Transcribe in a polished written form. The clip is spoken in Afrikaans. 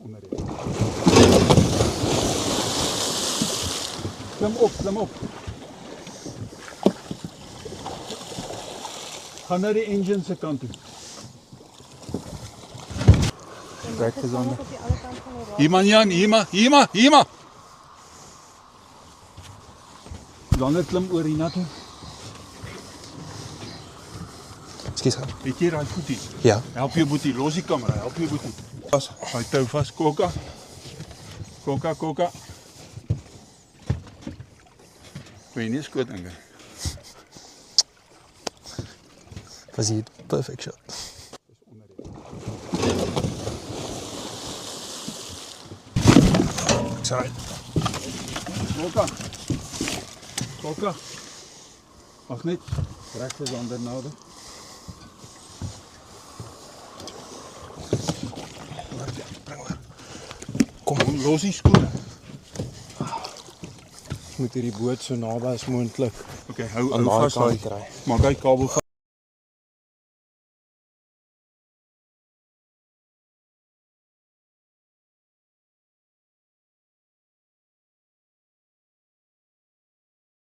onder die. Klim op. Gaan naar de engine se kant toe. Breakfast on the Hier man Jan, hier maar. Dan klim oor hiernatoe. Excuse. Het jy daai voetie? Ja. Help jou boetie, los die kamera, help jou boetie. Vas, hy tou vas, Kokka. Wil jy nie skoot dink? Was die perfect shot. Sorry. Kokka. Wag net. Breakfast onder nou. Kom, los die skoene. Ons moet hierdie boot so naby as moontlik Okay, hou aan daai vas kant daai. kry. Maak hy kabel vas.